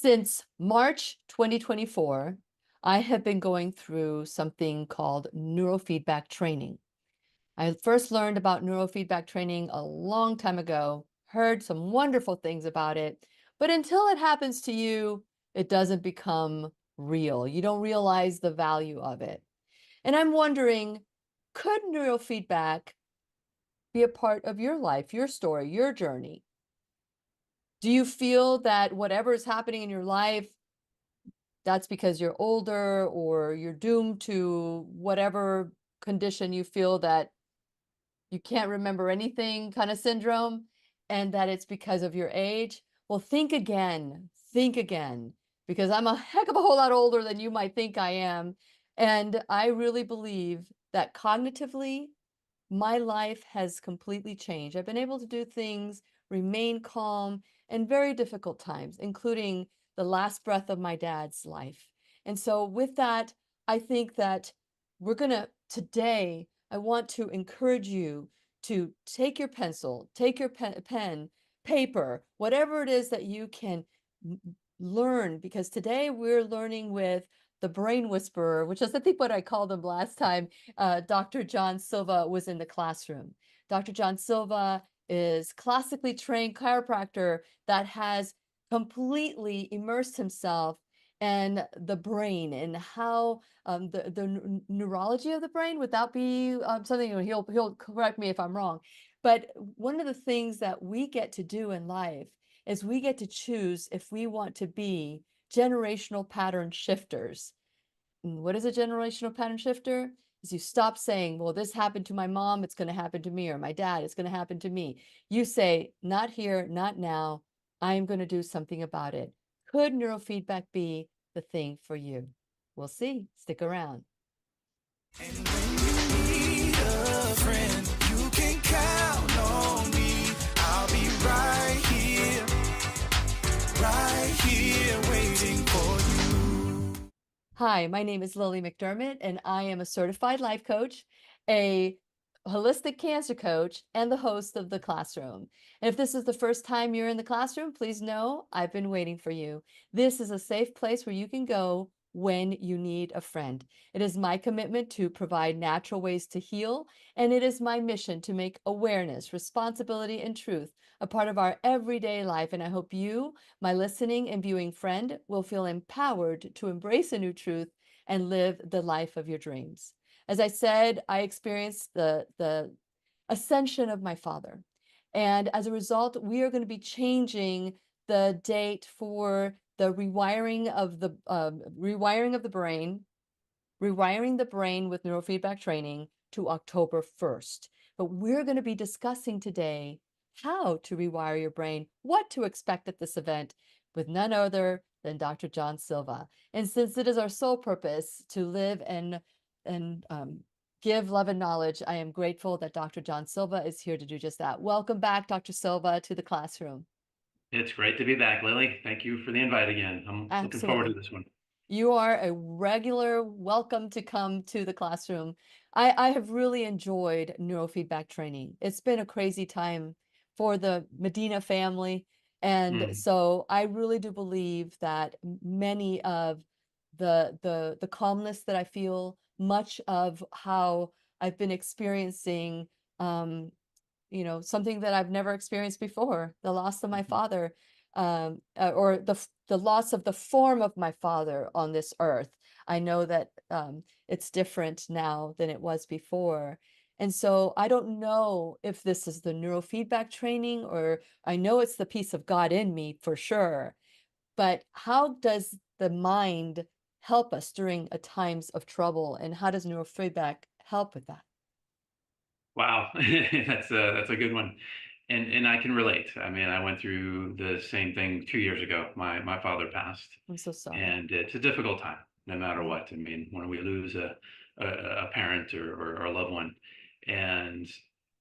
Since March 2024, I have been going through something called neurofeedback training. I first learned about neurofeedback training a long time ago, heard some wonderful things about it, but until it happens to you, it doesn't become real. You don't realize the value of it. And I'm wondering, could neurofeedback be a part of your life, your story, your journey? Do you feel that whatever is happening in your life, that's because you're older or you're doomed to whatever condition you feel that you can't remember anything kind of syndrome, and that it's because of your age? Well, think again, because I'm a heck of a whole lot older than you might think I am. And I really believe that cognitively, my life has completely changed. I've been able to do things, remain calm in very difficult times, including the last breath of my dad's life. And so, with that, I think that today, I want to encourage you to take your pencil, take your pen, paper, whatever it is that you can learn, because today we're learning with the brain whisperer, which is I think what I called him last time. Dr. John Silva was in the classroom. Dr. John Silva is classically trained chiropractor that has completely immersed himself in the brain and how the neurology of the brain. Would that be something? He'll correct me if I'm wrong. But one of the things that we get to do in life is we get to choose if we want to be generational pattern shifters. And what is a generational pattern shifter? Is you stop saying, well, this happened to my mom, it's going to happen to me, or my dad, it's going to happen to me. You say, not here, not now. I am going to do something about it. Could neurofeedback be the thing for you? We'll see. Stick around. And when you need a friend, you can count on me. I'll be right here waiting for you. Hi, my name is Lily McDermott, and I am a certified life coach, a holistic cancer coach, and the host of The Classroom. And if this is the first time you're in the classroom, please know I've been waiting for you. This is a safe place where you can go when you need a friend. It is my commitment to provide natural ways to heal, and it is my mission to make awareness, responsibility, and truth a part of our everyday life. And I hope you, my listening and viewing friend, will feel empowered to embrace a new truth and live the life of your dreams. As I said, I experienced the ascension of my father. And as a result, we are going to be changing the date for the rewiring of the brain, rewiring the brain with neurofeedback training to October 1st. But we're going to be discussing today how to rewire your brain, what to expect at this event with none other than Dr. John Silva. And since it is our sole purpose to live and give love and knowledge, I am grateful that Dr. John Silva is here to do just that. Welcome back, Dr. Silva, to the classroom. It's great to be back, Lily. Thank you for the invite again. I'm looking forward to Absolutely. this one. You are a regular. Welcome to come to the classroom. I have really enjoyed neurofeedback training. It's been a crazy time for the Medina family. And Mm. so I really do believe that many of the calmness that I feel, much of how I've been experiencing something that I've never experienced before, the loss of my father, or the loss of the form of my father on this earth. I know that it's different now than it was before. And so I don't know if this is the neurofeedback training, or I know it's the peace of God in me for sure. But how does the mind help us during a times of trouble, and how does neurofeedback help with that? Wow, that's a good one, and I can relate. I mean, I went through the same thing 2 years ago. My father passed, I'm so sorry. and it's a difficult time, no matter Yeah. what. I mean, when we lose a parent or a loved one, and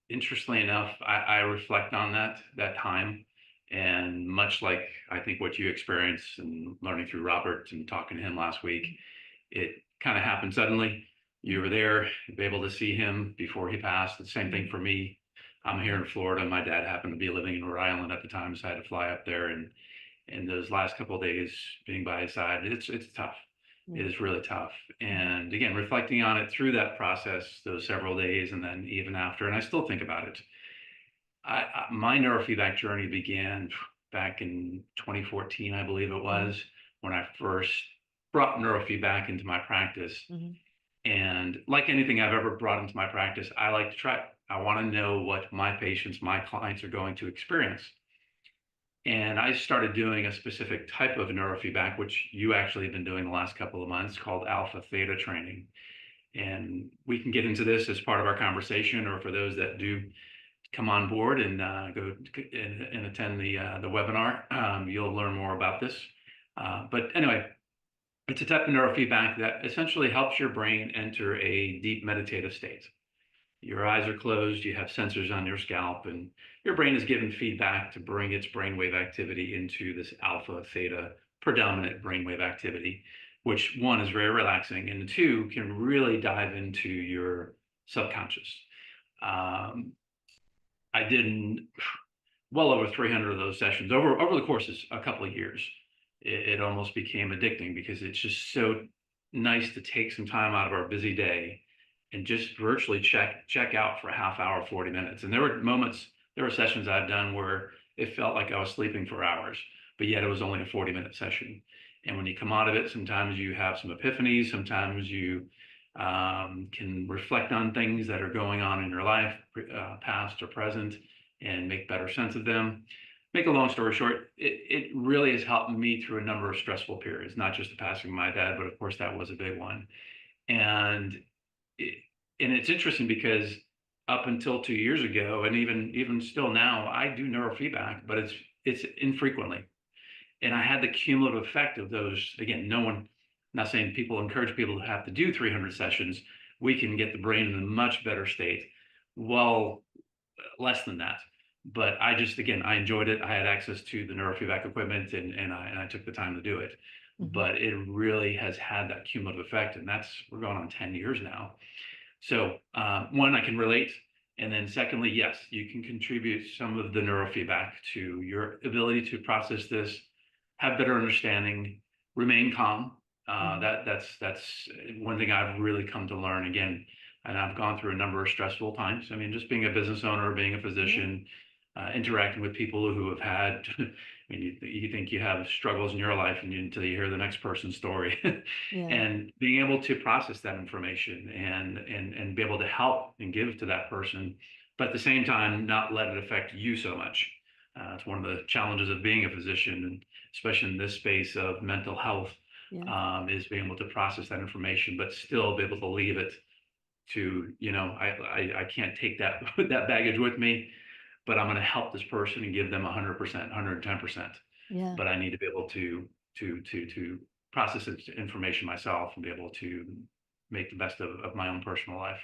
interestingly enough, I reflect on that time, and much like I think what you experienced and learning through Robert and talking to him last week, it kind of happened suddenly. You were there, able to see him before he passed. The same thing for me. I'm here in Florida. My dad happened to be living in Rhode Island at the time, so I had to fly up there, And those last couple of days being by his side, it's tough. It Mm, is really tough. mm, And again, reflecting on it through that process, those several days, and then even after, and I still think about it. My neurofeedback journey began back in 2014, I believe it mm, was, when I first brought neurofeedback into my practice. mhm, And like anything I've ever brought into my practice, I like to try it. I want to know what my patients, my clients are going to experience. And I started doing a specific type of neurofeedback, which you actually have been doing the last couple of months, called alpha theta training. And we can get into this as part of our conversation, or for those that do come on board and go and attend the webinar, you'll learn more about this. But anyway, it's a type of neurofeedback that essentially helps your brain enter a deep meditative state. Your eyes are closed, you have sensors on your scalp, and your brain is given feedback to bring its brainwave activity into this alpha theta predominant brainwave activity, which one is very relaxing, and two can really dive into your subconscious. Um, I did well over 300 of those sessions over the course of a couple of years. It almost became addicting because it's just so nice to take some time out of our busy day and just virtually check out for a half hour, 40 minutes. And there were moments, there were sessions I've done where it felt like I was sleeping for hours, but yet it was only a 40-minute session. And when you come out of it, sometimes you have some epiphanies, sometimes you can reflect on things that are going on in your life, past or present, and make better sense of them. Make a long story short, it really has helped me through a number of stressful periods, not just the passing of my dad, but of course that was a big one. And it, and it's interesting because up until 2 years ago, and even still now, I do neurofeedback, but it's infrequently. And I had the cumulative effect of those. Again, no one, not saying people encourage people to have to do 300 sessions. We can get the brain in a much better state. Well, less than that. But I just, again, I enjoyed it. I had access to the neurofeedback equipment, and I took the time to do it. mhm. But it really has had that cumulative effect. And we're going on 10 years now. So, one, I can relate. And then secondly, yes, you can contribute some of the neurofeedback to your ability to process this, have better understanding, remain calm. Mhm. That's one thing I've really come to learn again. And I've gone through a number of stressful times. I mean, just being a business owner, being a Yeah, physician, interacting with people who have had, I mean, you think you have struggles in your life until you hear the next person's story. yeah, And being able to process that information and be able to help and give to that person, but at the same time, not let it affect you so much. It's one of the challenges of being a physician, and especially in this space of mental health, yeah, is being able to process that information, but still be able to leave it to, I can't take that that baggage with me, but I'm going to help this person and give them 100%, 110%. yeah, But I need to be able to process this information myself and be able to make the best of my own personal life.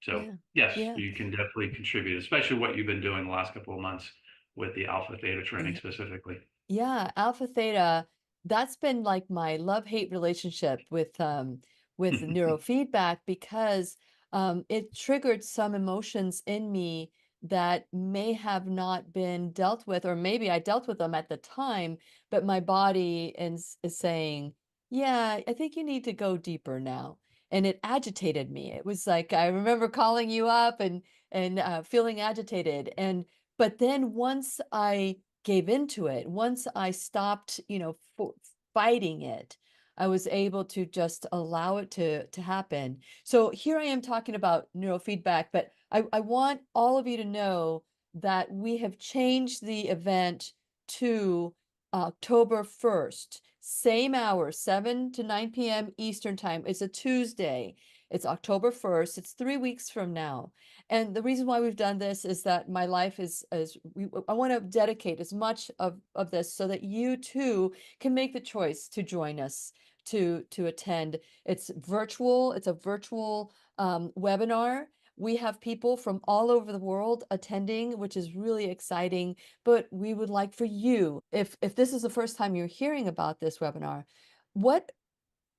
So yeah, yes, yeah, you can definitely contribute, especially what you've been doing the last couple of months with the alpha theta training yeah. specifically. Yeah, alpha theta, that's been like my love-hate relationship with neurofeedback because it triggered some emotions in me that may have not been dealt with, or maybe I dealt with them at the time, but my body is saying, yeah, I think you need to go deeper now. And it agitated me. It was like I remember calling you up and feeling agitated. And but then once I gave into it. Once I stopped, fighting it, I was able to just allow it to happen. So here I am talking about neurofeedback, but I want all of you to know that we have changed the event to October 1st. Same hour, 7 to 9 p.m. Eastern time. It's a Tuesday. It's October 1st. It's 3 weeks from now. And the reason why we've done this is that my life I want to dedicate as much of this so that you too can make the choice to join us to attend. It's virtual. It's a virtual webinar. We have people from all over the world attending, which is really exciting. But we would like for you, if this is the first time you're hearing about this webinar, what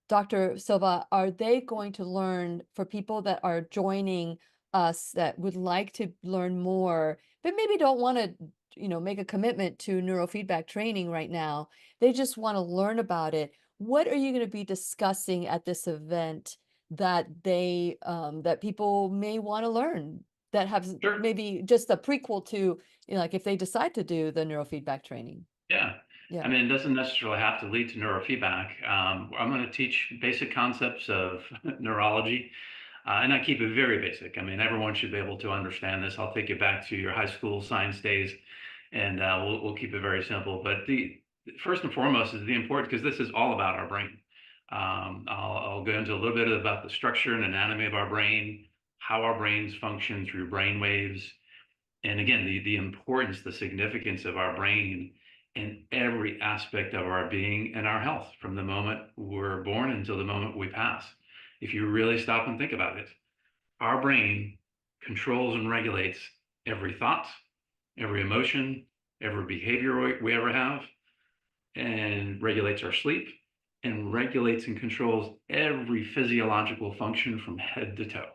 Dr. Silva, are they going to learn for people that are joining us that would like to learn more, but maybe don't want to make a commitment to neurofeedback training right now. They just want to learn about it. What are you going to be discussing at this event that that people may want to learn, that have Sure. maybe just a prequel to, like if they decide to do the neurofeedback training? Yeah. I Yeah. mean, it doesn't necessarily have to lead to neurofeedback. I'm going to teach basic concepts of neurology, and I keep it very basic. I mean, everyone should be able to understand this. I'll take you back to your high school science days, and we'll keep it very simple. But the first and foremost is the important, because this is all about our brain. I'll go into a little bit about the structure and anatomy of our brain, how our brains function through brain waves, and again, the importance, the significance of our brain in every aspect of our being and our health from the moment we're born until the moment we pass. If you really stop and think about it, our brain controls and regulates every thought, every emotion, every behavior we ever have, and regulates our sleep, and regulates and controls every physiological function from head to toe.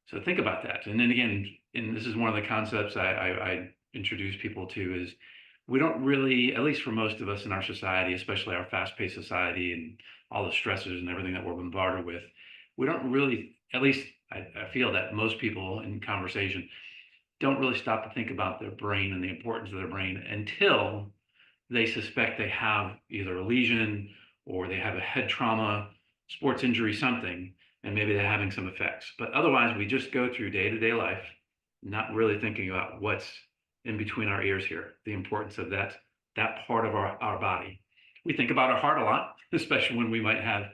So think about that. And then again, and this is one of the concepts I introduce people to, is we don't really, at least for most of us in our society, especially our fast-paced society and all the stressors and everything that we're bombarded with, we don't really, at least I feel that most people in conversation don't really stop to think about their brain and the importance of their brain until they suspect they have either a lesion or they have a head trauma, sports injury, something, and maybe they're having some effects. But otherwise, we just go through day to day life, not really thinking about what's in between our ears here, the importance of that part of our body. We think about our heart a lot, especially when we might have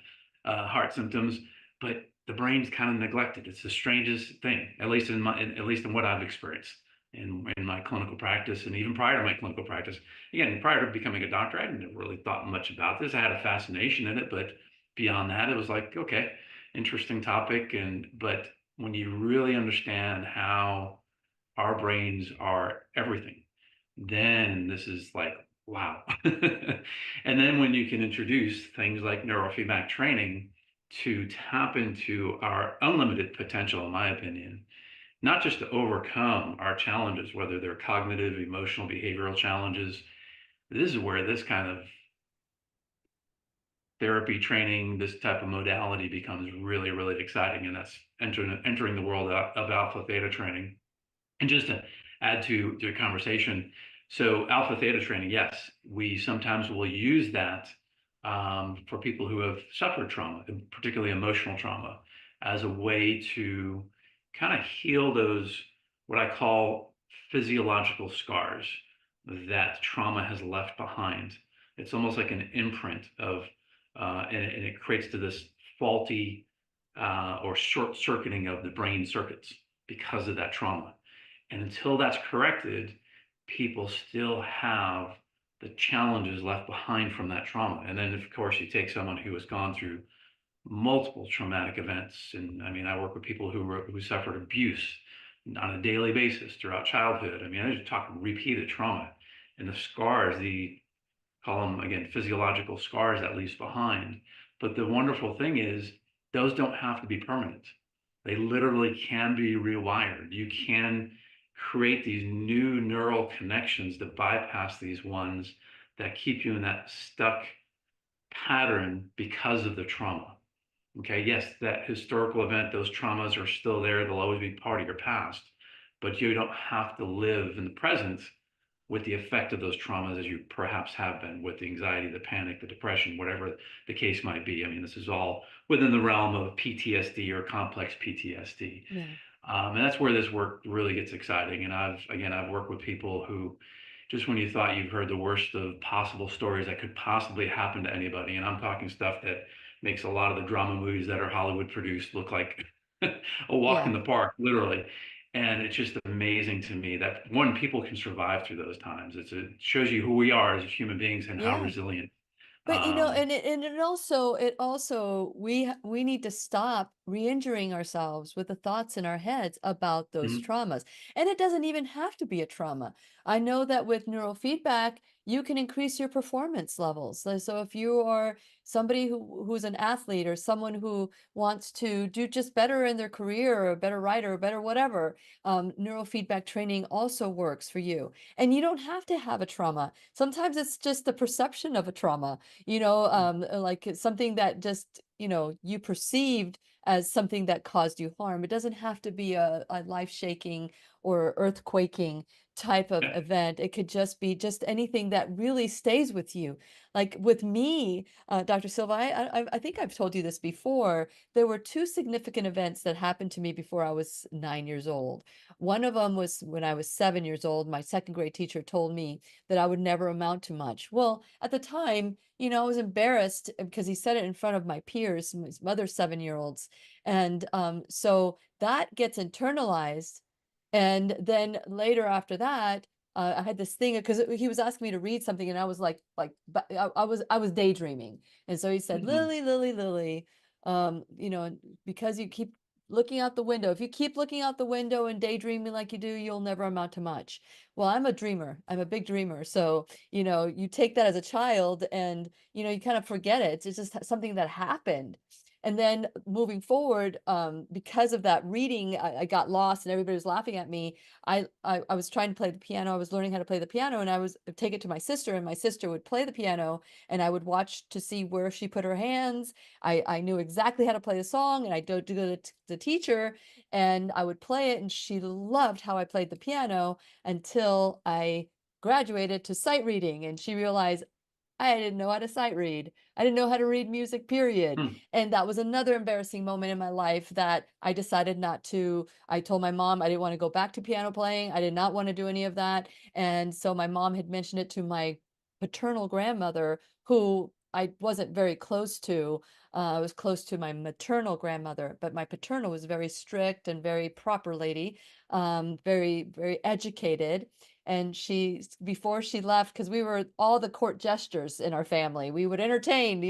heart symptoms, but the brain's kind of neglected. It's the strangest thing, at least at least in what I've experienced in my clinical practice, and even prior to my clinical practice. Again, prior to becoming a doctor, I never really thought much about this. I had a fascination in it, but beyond that, it was like, okay, interesting topic. But when you really understand how our brains are everything, then this is like, wow. And then when you can introduce things like neurofeedback training to tap into our unlimited potential, in my opinion, not just to overcome our challenges, whether they're cognitive, emotional, behavioral challenges. This is where this kind of therapy training, this type of modality becomes really, really exciting. And that's entering the world of alpha theta training. And just to add to a conversation, so alpha theta training, yes, we sometimes will use that for people who have suffered trauma, and particularly emotional trauma, as a way to kind of heal those, what I call physiological scars that trauma has left behind. It's almost like an imprint of, and it creates to this faulty or short circuiting of the brain circuits because of that trauma. And until that's corrected, people still have the challenges left behind from that trauma. And then, of course, you take someone who has gone through multiple traumatic events. And I mean, I work with people who suffered abuse on a daily basis throughout childhood. I mean, I just talk repeated trauma, and the scars, the call them again physiological scars that leaves behind. But the wonderful thing is, those don't have to be permanent. They literally can be rewired. You can create these new neural connections that bypass these ones that keep you in that stuck pattern because of the trauma. Okay, yes, that historical event, those traumas are still there. They'll always be part of your past, but you don't have to live in the present with the effect of those traumas as you perhaps have been, with the anxiety, the panic, the depression, whatever the case might be. I mean, this is all within the realm of PTSD or complex PTSD. Yeah. And that's where this work really gets exciting. And I've worked with people who, just when you thought you've heard the worst of possible stories that could possibly happen to anybody, and I'm talking stuff that makes a lot of the drama movies that are Hollywood produced look like a walk in Yeah. the park, literally. And it's just amazing to me that one, people can survive through those times. It shows you who we are as human beings and how Yeah. resilient. But Um, and it also we need to stop re-injuring ourselves with the thoughts in our heads about those Mhm. traumas. And it doesn't even have to be a trauma. I know that with neurofeedback, you can increase your performance levels. So if you are somebody who's an athlete or someone who wants to do just better in their career or a better writer or better whatever, neurofeedback training also works for you. And you don't have to have a trauma. Sometimes it's just the perception of a trauma, like it's something that just, you perceived as something that caused you harm. It doesn't have to be a life shaking or earthquaking type of Yeah. event. It could just be just anything that really stays with you. Like with me, Dr. Silva, I think I've told you this before. There were two significant events that happened to me before I was 9 years old. One of them was when I was 7 years old. My second grade teacher told me that I would never amount to much. Well, at the time, I was embarrassed because he said it in front of my peers, my other 7-year-olds. And so that gets internalized. And then later after that, I had this thing because he was asking me to read something, and I was I was daydreaming, and so he said, Mhm. "Lily, Lily, Lily, and because you keep looking out the window. If you keep looking out the window and daydreaming like you do, you'll never amount to much." Well, I'm a dreamer. I'm a big dreamer. So, you take that as a child and, you kind of forget it. It's just something that happened. And then moving forward, because of that reading, I got lost and everybody was laughing at me. I was trying to play the piano. I was learning how to play the piano, and I was take it to my sister, and my sister would play the piano, and I would watch to see where she put her hands. I knew exactly how to play the song, and I go to the teacher, and I would play it, and she loved how I played the piano until I graduated to sight reading, and she realized I didn't know how to sight read. I didn't know how to read music, period. Hmm. And that was another embarrassing moment in my life that I decided not to. I told my mom I didn't want to go back to piano playing. I did not want to do any of that. And so my mom had mentioned it to my paternal grandmother, who I wasn't very close to. I was close to my maternal grandmother, but my paternal was very strict and very proper lady, very, very educated. And before she left, because we were all the court gestures in our family, we would entertain,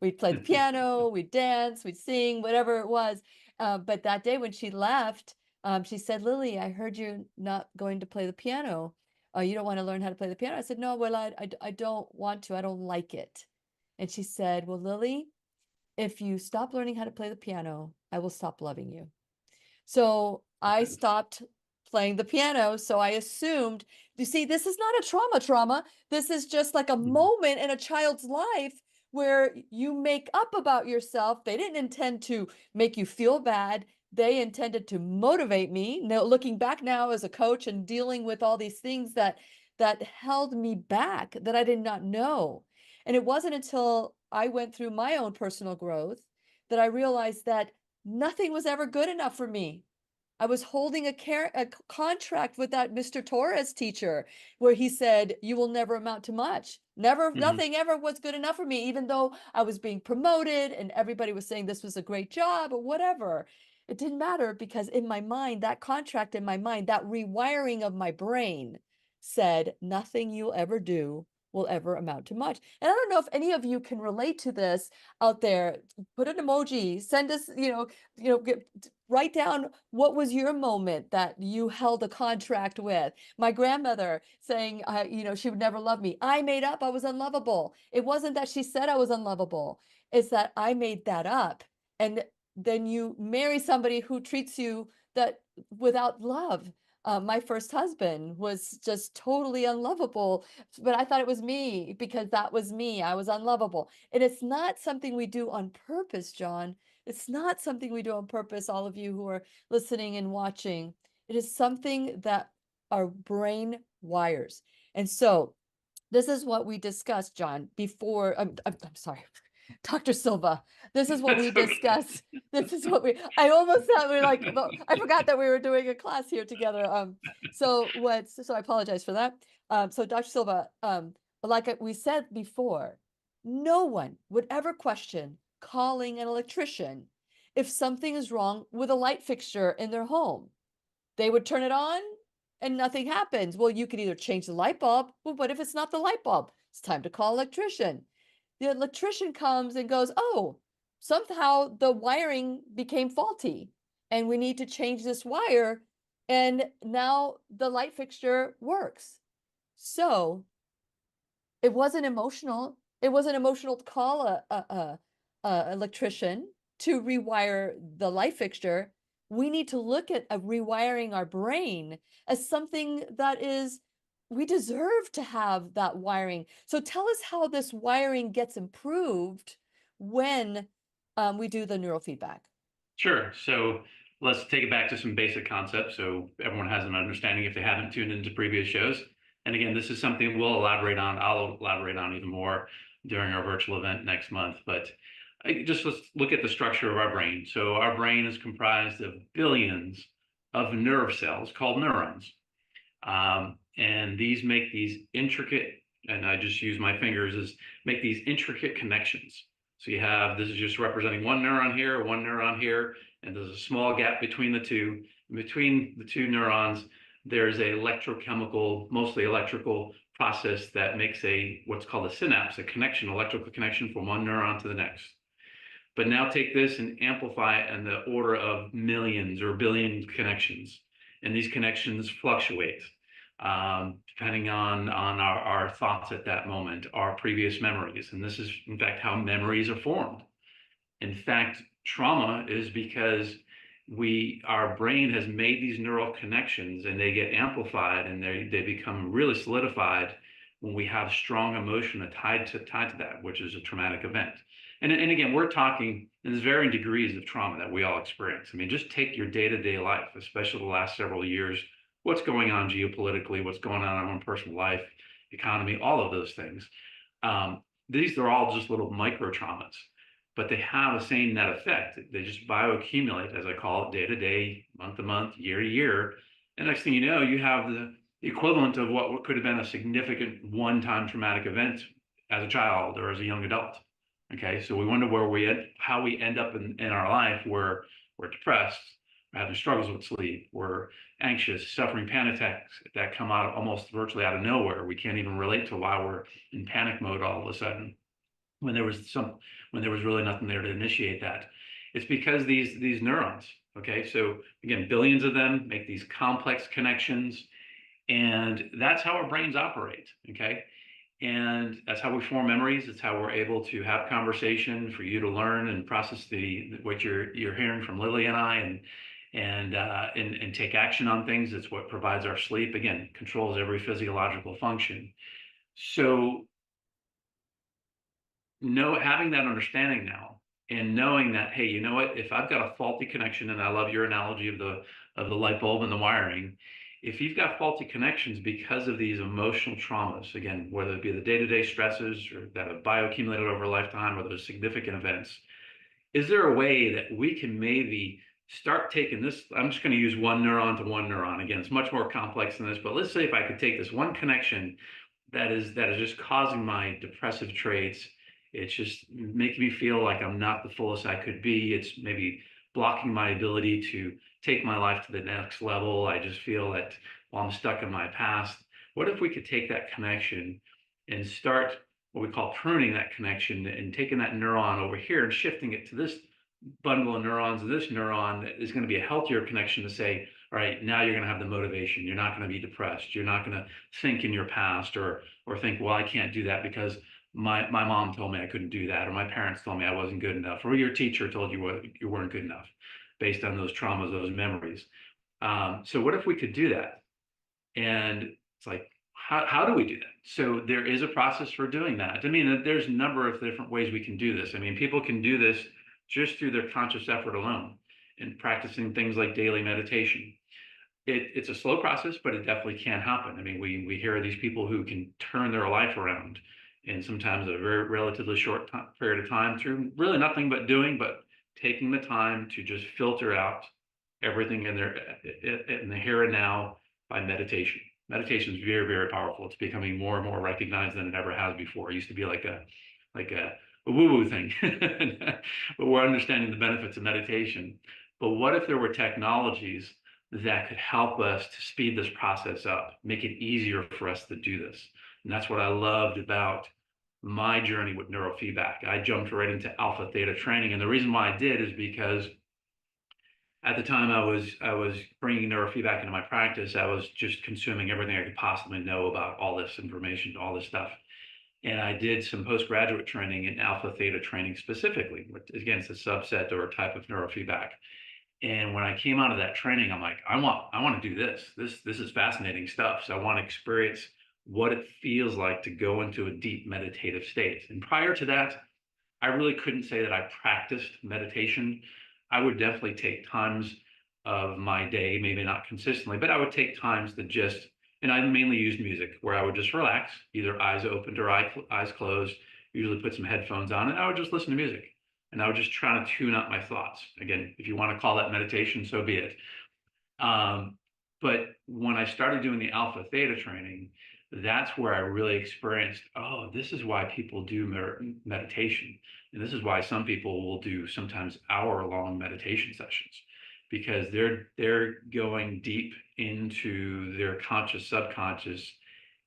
we'd play the piano, we'd dance, we'd sing, whatever it was. But that day when she left, she said, "Lily, I heard you're not going to play the piano. You don't want to learn how to play the piano." I said, "No, well, I don't want to. I don't like it." And she said, "Well, Lily, if you stop learning how to play the piano, I will stop loving you." So I Yes. stopped playing the piano. So I assumed, you see, this is not a trauma. This is just like a Mhm. moment in a child's life where you make up about yourself. They didn't intend to make you feel bad. They intended to motivate me. Now, looking back now as a coach and dealing with all these things that held me back that I did not know. And it wasn't until I went through my own personal growth that I realized that nothing was ever good enough for me. I was holding a contract with that Mr. Torres teacher where he said, "You will never amount to much." Never, Mhm. nothing ever was good enough for me, even though I was being promoted and everybody was saying this was a great job or whatever. It didn't matter because in my mind, that contract in my mind, that rewiring of my brain said, nothing you'll ever do will ever amount to much. And I don't know if any of you can relate to this out there. Put an emoji, send us, write down what was your moment that you held a contract with. My grandmother saying, she would never love me. I made up I was unlovable. It wasn't that she said I was unlovable. It's that I made that up. And then you marry somebody who treats you that without love. My first husband was just totally unlovable, but I thought it was me because that was me. I was unlovable. And it's not something we do on purpose, John. It's not something we do on purpose, all of you who are listening and watching. It is something that our brain wires. And so this is what we discussed, John, before. I'm sorry, Dr. Silva. This is what That's we okay. discussed. This is what I almost thought we were like, well, I forgot that we were doing a class here together. So I apologize for that. So Dr. Silva, like we said before, no one would ever question calling an electrician if something is wrong with a light fixture in their home. They would turn it on and nothing happens. Well, you could either change the light bulb. Well, what if it's not the light bulb? It's time to call electrician. The electrician comes and goes, "Oh, somehow the wiring became faulty and we need to change this wire. And now the light fixture works. So it wasn't emotional. It wasn't emotional to call a electrician to rewire the light fixture. We need to look at rewiring our brain as something that is, we deserve to have that wiring. So tell us how this wiring gets improved when we do the neurofeedback. Sure. So let's take it back to some basic concepts so everyone has an understanding if they haven't tuned into previous shows. And again, this is something we'll elaborate on. I'll elaborate on even more during our virtual event next month. But just let's look at the structure of our brain. So our brain is comprised of billions of nerve cells called neurons. And these make these intricate, and I just use my fingers, as make these intricate connections. So you have, this is just representing one neuron here, and there's a small gap between the two. Between the two neurons, there's a electrochemical, mostly electrical process that makes what's called a synapse, a connection, electrical connection from one neuron to the next. But now take this and amplify it in the order of millions or billions connections. And these connections fluctuate depending on our thoughts at that moment, our previous memories. And this is, in fact, how memories are formed. In fact, trauma is because our brain has made these neural connections and they get amplified and they become really solidified when we have strong emotion tied to that, which is a traumatic event. And again, we're talking, and there's varying degrees of trauma that we all experience. I mean, just take your day-to-day life, especially the last several years, what's going on geopolitically, what's going on in our own personal life, economy, all of those things. These are all just little micro traumas, but they have the same net effect. They just bioaccumulate, as I call it, day to day, month to month, year to year. And next thing you know, you have the equivalent of what could have been a significant one-time traumatic event as a child or as a young adult. Okay, so we wonder how we end up in our life where we're depressed, we're having struggles with sleep, we're anxious, suffering panic attacks that come out almost virtually out of nowhere. We can't even relate to why we're in panic mode all of a sudden when there was really nothing there to initiate that. It's because these neurons, okay, so again, billions of them make these complex connections, and that's how our brains operate, okay? And that's how we form memories. It's how we're able to have conversation, for you to learn and process what you're hearing from Lily and I, and take action on things. It's what provides our sleep. Again, controls every physiological function. So having that understanding now, and knowing that, hey, you know what? If I've got a faulty connection, and I love your analogy of the light bulb and the wiring. If you've got faulty connections because of these emotional traumas, again, whether it be the day-to-day stresses or that have bioaccumulated over a lifetime or those significant events, is there a way that we can maybe start taking this? I'm just going to use one neuron to one neuron. Again, it's much more complex than this, but let's say if I could take this one connection that is just causing my depressive traits, it's just making me feel like I'm not the fullest I could be. It's maybe blocking my ability to take my life to the next level. I just feel that, well, I'm stuck in my past. What if we could take that connection and start what we call pruning that connection and taking that neuron over here and shifting it to this bundle of neurons, this neuron that is going to be a healthier connection to say, all right, now you're going to have the motivation. You're not going to be depressed. You're not going to think in your past or think, well, I can't do that because my mom told me I couldn't do that, or my parents told me I wasn't good enough, or your teacher told you you weren't good enough based on those traumas, those memories. So what if we could do that? And it's like, how do we do that? So there is a process for doing that. I mean, there's a number of different ways we can do this. I mean, people can do this just through their conscious effort alone and practicing things like daily meditation. It's a slow process, but it definitely can happen. I mean, we hear of these people who can turn their life around in sometimes a very relatively short period of time through really nothing but taking the time to just filter out everything in the here and now by meditation. Meditation is very, very powerful. It's becoming more and more recognized than it ever has before. It used to be like a woo-woo thing, but we're understanding the benefits of meditation. But what if there were technologies that could help us to speed this process up, make it easier for us to do this? And that's what I loved about my journey with neurofeedback. I jumped right into alpha theta training. And the reason why I did is because at the time I was bringing neurofeedback into my practice. I was just consuming everything I could possibly know about all this information, all this stuff. And I did some postgraduate training in alpha theta training specifically. Again, it's a subset or a type of neurofeedback. And when I came out of that training, I'm like, I want to do this. This is fascinating stuff. So I want to experience what it feels like to go into a deep meditative state. And prior to that, I really couldn't say that I practiced meditation. I would definitely take times of my day, maybe not consistently, but I would take times to just, and I mainly used music where I would just relax, either eyes opened or eyes closed, usually put some headphones on, and I would just listen to music. And I would just try to tune up my thoughts. Again, if you want to call that meditation, so be it. But when I started doing the alpha theta training, that's where I really experienced, oh, this is why people do meditation. And this is why some people will do sometimes hour-long meditation sessions, because they're going deep into their conscious, subconscious,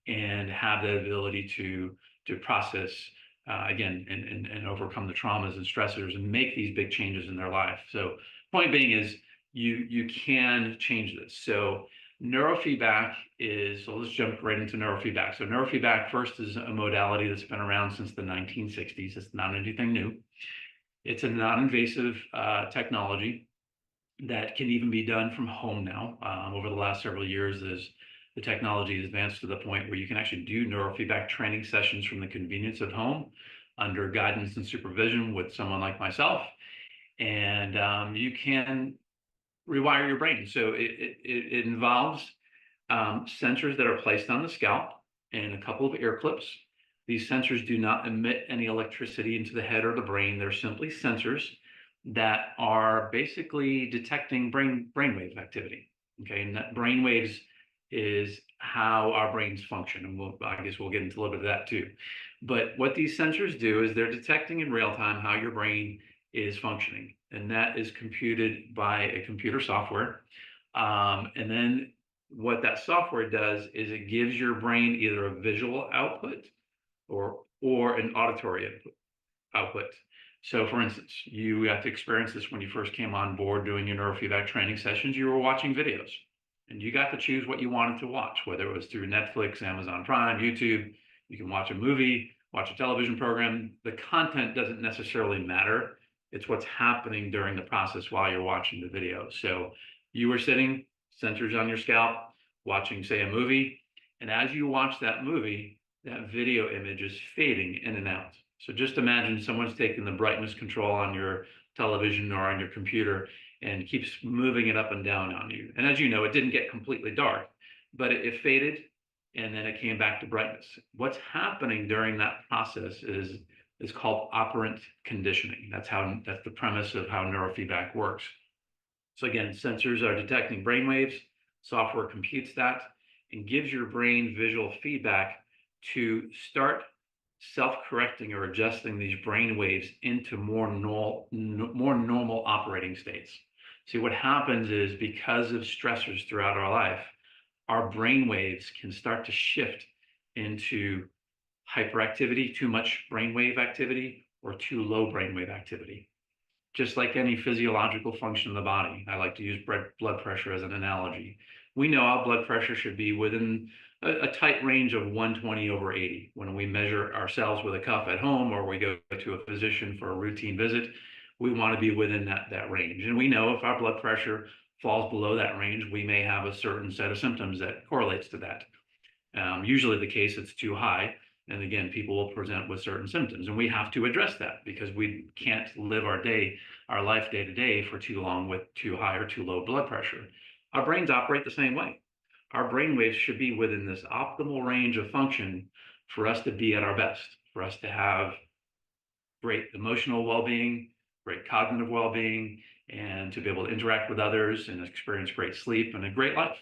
and have the ability to process again and overcome the traumas and stressors and make these big changes in their life. So point being is you can change this. So neurofeedback is, so let's jump right into neurofeedback. So neurofeedback first is a modality that's been around since the 1960s. It's not anything new. It's a non-invasive technology that can even be done from home now. Over the last several years, as the technology has advanced to the point where you can actually do neurofeedback training sessions from the convenience of home under guidance and supervision with someone like myself. And you can rewire your brain. So it involves sensors that are placed on the scalp and a couple of ear clips. These sensors do not emit any electricity into the head or the brain. They're simply sensors that are basically detecting brainwave activity. Okay, and that brainwaves is how our brains function, and I guess we'll get into a little bit of that too. But what these sensors do is they're detecting in real time how your brain is functioning, and that is computed by a computer software. And then what that software does is it gives your brain either a visual output or an auditory output. So for instance, you have to experience this when you first came on board doing your neurofeedback training sessions. You were watching videos and you got to choose what you wanted to watch, whether it was through Netflix, Amazon Prime, YouTube. You can watch a movie, watch a television program. The content doesn't necessarily matter. It's what's happening during the process while you're watching the video. So you were sitting, sensors on your scalp, watching, say, a movie. And as you watch that movie, that video image is fading in and out. So just imagine someone's taking the brightness control on your television or on your computer and keeps moving it up and down on you. And as you know, it didn't get completely dark, but it faded and then it came back to brightness. What's happening during that process is called operant conditioning. That's the premise of how neurofeedback works. So again, sensors are detecting brainwaves, software computes that, and gives your brain visual feedback to start self-correcting or adjusting these brain waves into more normal operating states. See, what happens is because of stressors throughout our life, our brain waves can start to shift into hyperactivity, too much brainwave activity, or too low brainwave activity. Just like any physiological function of the body, I like to use blood pressure as an analogy. We know our blood pressure should be within a tight range of 120/80. When we measure ourselves with a cuff at home or we go to a physician for a routine visit, we want to be within that range. And we know if our blood pressure falls below that range, we may have a certain set of symptoms that correlates to that. Usually the case, it's too high. And again, people will present with certain symptoms, and we have to address that because we can't live our life day to day for too long with too high or too low blood pressure. Our brains operate the same way. Our brain waves should be within this optimal range of function for us to be at our best, for us to have great emotional well-being, great cognitive well-being, and to be able to interact with others and experience great sleep and a great life.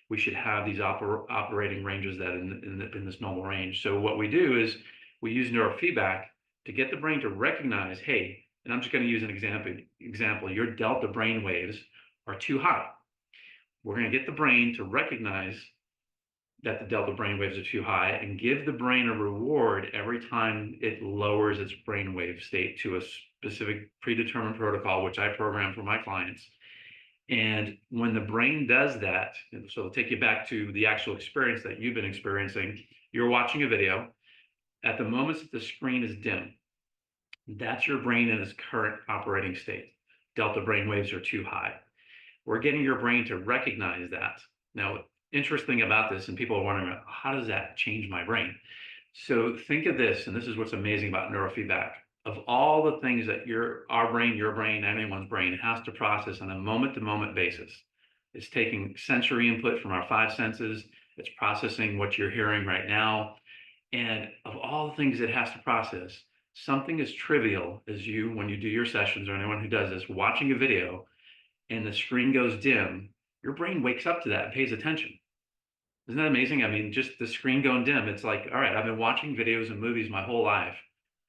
We should have these operating ranges that in this normal range. So what we do is we use neurofeedback to get the brain to recognize, hey, and I'm just going to use an example, your delta brain waves are too high. We're going to get the brain to recognize that the delta brainwaves are too high and give the brain a reward every time it lowers its brainwave state to a specific predetermined protocol, which I program for my clients. And when the brain does that, so it'll take you back to the actual experience that you've been experiencing. You're watching a video. At the moment that the screen is dim, that's your brain in its current operating state. Delta brain waves are too high. We're getting your brain to recognize that. Now, interesting about this, and people are wondering, how does that change my brain? So think of this, and this is what's amazing about neurofeedback. Of all the things that our brain, your brain, anyone's brain has to process on a moment-to-moment basis, it's taking sensory input from our five senses. It's processing what you're hearing right now. And of all the things it has to process, something as trivial as you, when you do your sessions, or anyone who does this, watching a video and the screen goes dim, your brain wakes up to that and pays attention. Isn't that amazing? I mean, just the screen going dim, it's like, all right, I've been watching videos and movies my whole life,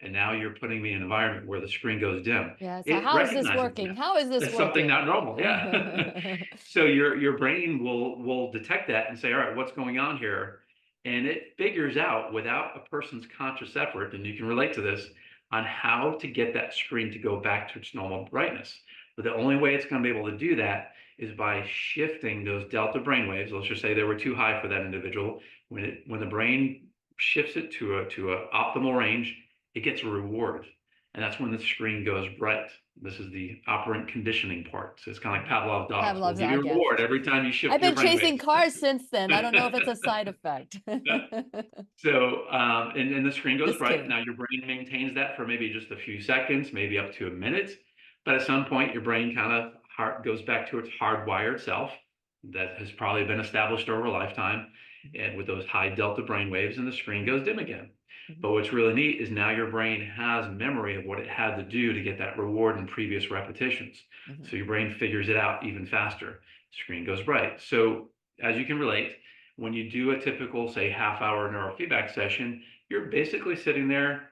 and now you're putting me in an environment where the screen goes dim. Yeah, so It how is this recognizes working? that. How is this It's something not working? normal. Yeah. So your brain will detect that and say, all right, what's going on here? And it figures out without a person's conscious effort, and you can relate to this, on how to get that screen to go back to its normal brightness. But the only way it's going to be able to do that is by shifting those delta brain waves. Let's just say they were too high for that individual. When the brain shifts it to a optimal range, it gets a reward, and that's when the screen goes bright. This is the operant conditioning part. So it's kind of like Pavlov's dogs. We'll Pavlov's give you a dog, yeah. reward every time you shift I've your been brain chasing waves. cars since then. I don't know if it's a side effect. So, and the screen goes Just bright. kidding. Now your brain maintains that for maybe just a few seconds, maybe up to a minute. But at some point, your brain kind of goes back to its hardwired self that has probably been established over a lifetime, and with those high delta brain waves, and the screen goes dim again. But what's really neat is now your brain has memory of what it had to do to get that reward in previous repetitions. So your brain figures it out even faster. Screen goes bright. So as you can relate, when you do a typical, say, half-hour neurofeedback session, you're basically sitting there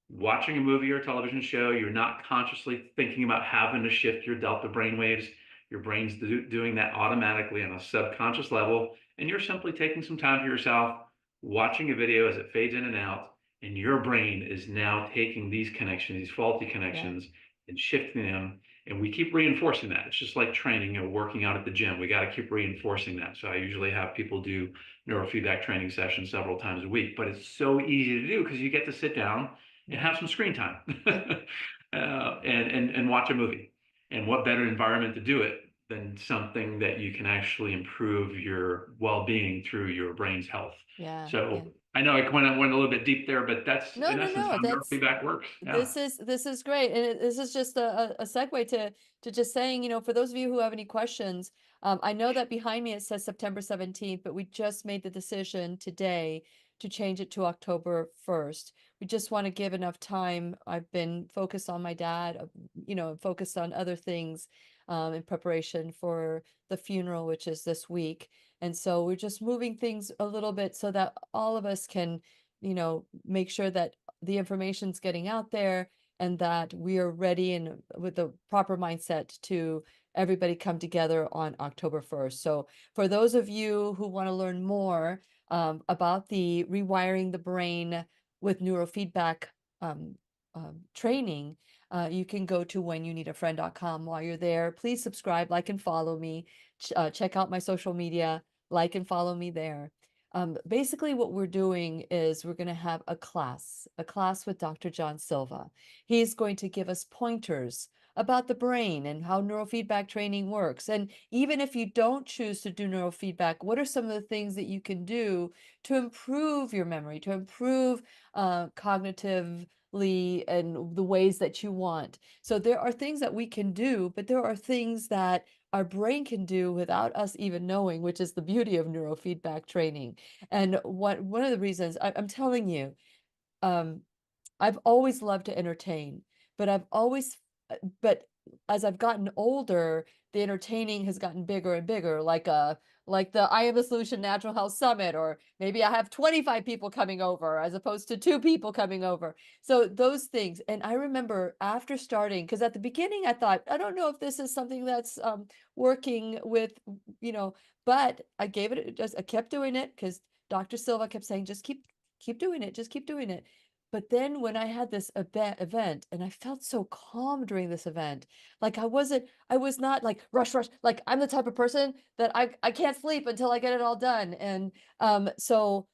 watching a movie or a television show. You're not consciously thinking about having to shift your delta brain waves. Your brain's doing that automatically on a subconscious level, and you're simply taking some time for yourself, watching a video as it fades in and out, and your brain is now taking these connections, these faulty connections, and shifting them. And we keep reinforcing that. It's just like training or working out at the gym. We got to keep reinforcing that. So I usually have people do neurofeedback training sessions several times a week, but it's so easy to do because you get to sit down and have some screen time and watch a movie. And what better environment to do it than something that you can actually improve your well-being through your brain's health. Yeah. So I know I went a little bit deep there, but that's No, in no, essence no. how neurofeedback works. Yeah. This is great, and this is just a segue to just saying, for those of you who have any questions, I know that behind me it says September 17th, but we just made the decision today to change it to October 1st. We just want to give enough time. I've been focused on my dad, focused on other things in preparation for the funeral, which is this week. And so we're just moving things a little bit so that all of us can, make sure that the information's getting out there and that we are ready and with the proper mindset to everybody come together on October 1st. So for those of you who want to learn more about the Rewiring the Brain with neurofeedback training, you can go to whenyouneedafriend.com. While you're there, please subscribe, like, and follow me. Check out my social media, like and follow me there. Basically what we're doing is we're going to have a class with Dr. John Silva. He's going to give us pointers about the brain and how neurofeedback training works. And even if you don't choose to do neurofeedback, what are some of the things that you can do to improve your memory, to improve cognitively and the ways that you want? So there are things that we can do, but there are things that our brain can do without us even knowing, which is the beauty of neurofeedback training. And one of the reasons I'm telling you, I've always loved to entertain, but but as I've gotten older, the entertaining has gotten bigger and bigger, like the I Am the Solution Natural Health Summit, or maybe I have 25 people coming over as opposed to 2 people coming over. So those things. And I remember after starting, because at the beginning I thought, I don't know if this is something that's working with, but I gave it, I kept doing it because Dr. Silva kept saying, just keep doing it, just keep doing it. But then when I had this event and I felt so calm during this event, like I was not like rush, rush, like I'm the type of person that I can't sleep until I get it all done. And so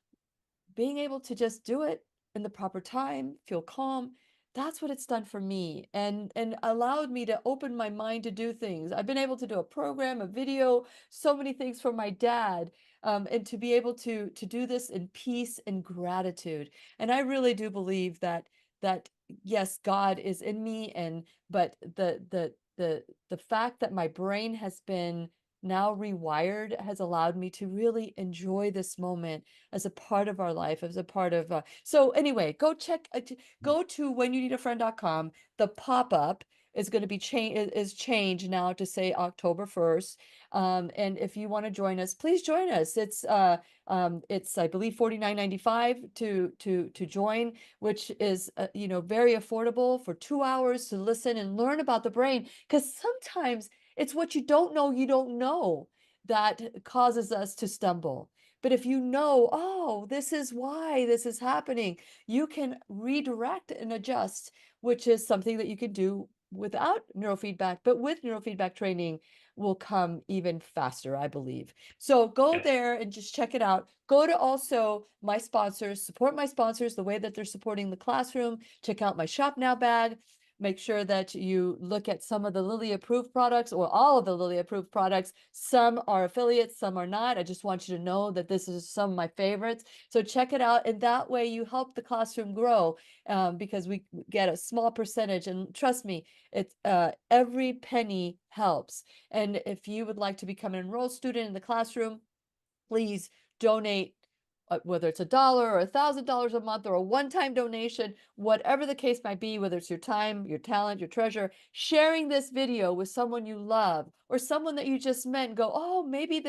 being able to just do it in the proper time, feel calm, that's what it's done for me and allowed me to open my mind to do things. I've been able to do a program, a video, so many things for my dad, and to be able to do this in peace and gratitude. And I really do believe that yes, God is in me, and but the fact that my brain has been now rewired has allowed me to really enjoy this moment as a part of our life, as a part of so anyway, go check go to whenyounneedafriend.com. The pop-up is going to be changed now to say October 1st. And if you want to join us, please join us. It's I believe $49.95 to join, which is very affordable for 2 hours to listen and learn about the brain, because sometimes it's what you don't know that causes us to stumble. But if you know, oh, this is why this is happening, you can redirect and adjust, which is something that you can do without neurofeedback, but with neurofeedback training will come even faster, I believe. So go Yes. there and just check it out. Go to also my sponsors, support my sponsors the way that they're supporting the classroom. Check out my Shop Now bag. Make sure that you look at some of the Lilly approved products, or all of the Lilly approved products. Some are affiliates, some are not. I just want you to know that this is some of my favorites. So check it out. And that way you help the classroom grow, because we get a small percentage. And trust me, it's every penny helps. And if you would like to become an enrolled student in the classroom, please donate, whether it's $1 or $1,000 a month or a one-time donation, whatever the case might be, whether it's your time, your talent, your treasure, sharing this video with someone you love or someone that you just met and go, oh, maybe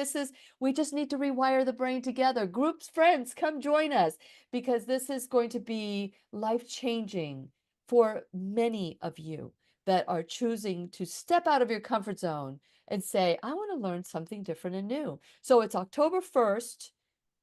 we just need to rewire the brain together. Groups, friends, come join us, because this is going to be life-changing for many of you that are choosing to step out of your comfort zone and say, I want to learn something different and new. So it's October 1st,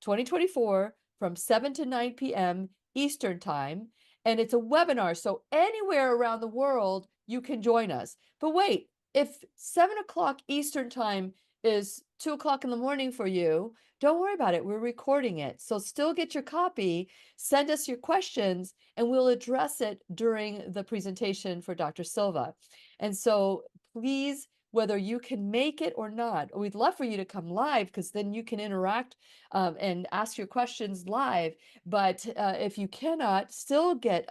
2024, from 7 to 9 p.m. Eastern Time. And it's a webinar. So anywhere around the world, you can join us. But wait, if 7 o'clock Eastern Time is 2 o'clock in the morning for you, don't worry about it. We're recording it. So still get your copy, send us your questions, and we'll address it during the presentation for Dr. Silva. And so please, whether you can make it or not, we'd love for you to come live, because then you can interact and ask your questions live. But if you cannot, still get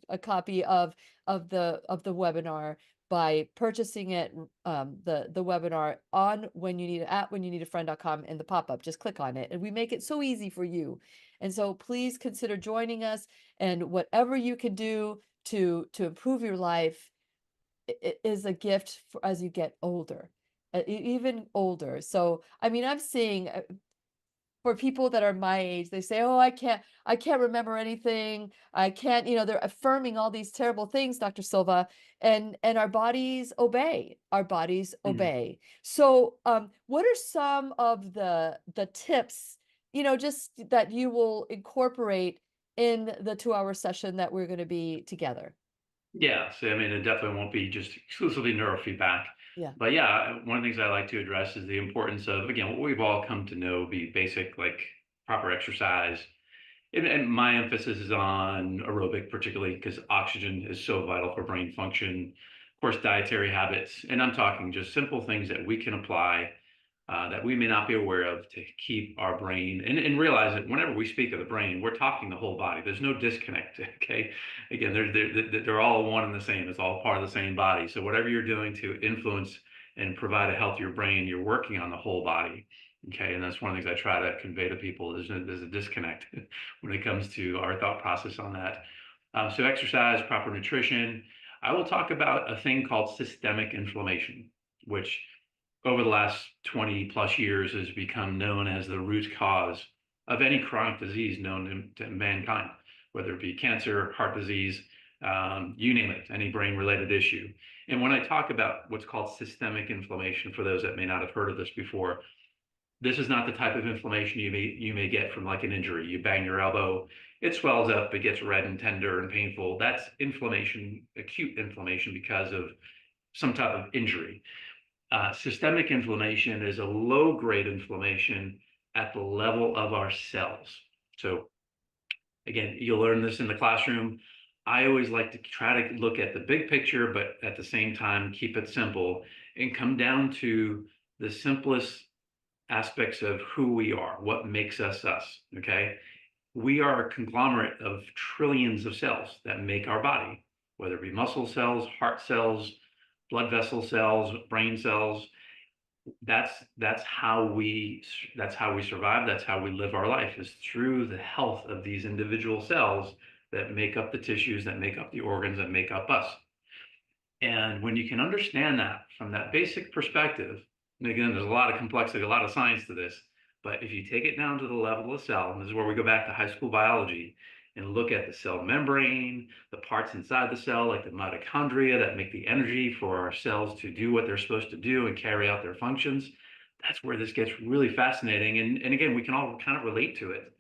a copy of the webinar by purchasing it, the webinar on whenyounneedafriend.com, in the pop-up. Just click on it, and we make it so easy for you. And so please consider joining us, and whatever you can do to improve your life is a gift for as you get older, even older. So, I mean, I'm seeing for people that are my age, they say, oh, I can't remember anything. I can't, they're affirming all these terrible things, Dr. Silva, and our bodies obey. Our bodies Mhm. obey. So, what are some of the tips, just that you will incorporate in the 2 hour session that we're going to be together? Yeah, so I mean, it definitely won't be just exclusively neurofeedback. Yeah. But yeah, one of the things I like to address is the importance of, again, what we've all come to know be basic, like proper exercise. And my emphasis is on aerobic, particularly because oxygen is so vital for brain function. Of course, dietary habits. And I'm talking just simple things that we can apply that we may not be aware of to keep our brain and realize that whenever we speak of the brain, we're talking the whole body. There's no disconnect. Okay. Again, they're all one and the same. It's all part of the same body. So whatever you're doing to influence and provide a healthier brain, you're working on the whole body. Okay. And that's one of the things I try to convey to people. There's a disconnect when it comes to our thought process on that. So exercise, proper nutrition. I will talk about a thing called systemic inflammation, which over the last 20 plus years has become known as the root cause of any chronic disease known to mankind, whether it be cancer, heart disease, you name it, any brain related issue. And when I talk about what's called systemic inflammation, for those that may not have heard of this before, This is not the type of inflammation you may get from like an injury. You bang your elbow, it swells up, it gets red and tender and painful. That's inflammation, acute inflammation because of some type of injury. Systemic inflammation is a low-grade inflammation at the level of our cells. So again, you'll learn this in the classroom. I always like to try to look at the big picture, but at the same time, keep it simple and come down to the simplest aspects of who we are, what makes us us. Okay. We are a conglomerate of trillions of cells that make our body, whether it be muscle cells, heart cells, blood vessel cells, brain cells. That's how we survive. That's how we live our life, is through the health of these individual cells that make up the tissues, that make up the organs, that make up us. And when you can understand that from that basic perspective, and again, there's a lot of complexity, a lot of science to this, but if you take it down to the level of cell, and this is where we go back to high school biology and look at the cell membrane, the parts inside the cell, like the mitochondria that make the energy for our cells to do what they're supposed to do and carry out their functions, that's where this gets really fascinating. And again, we can all kind of relate to it.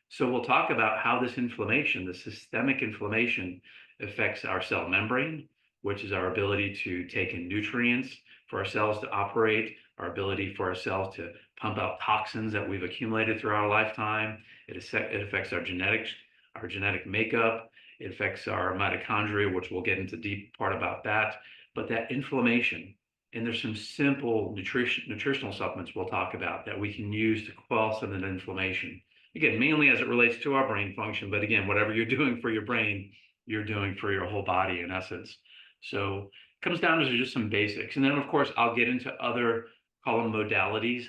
So we'll talk about how this inflammation, the systemic inflammation, affects our cell membrane, which is our ability to take in nutrients for our cells to operate, our ability for our cells to pump out toxins that we've accumulated throughout our lifetime. It affects our genetics, our genetic makeup. It affects our mitochondria, which we'll get into deep part about that. But that inflammation, and there's some simple nutritional supplements we'll talk about that we can use to quell some of that inflammation. Again, mainly as it relates to our brain function, but again, whatever you're doing for your brain, you're doing for your whole body in essence. So it comes down to just some basics. And then, of course, I'll get into other, call them modalities,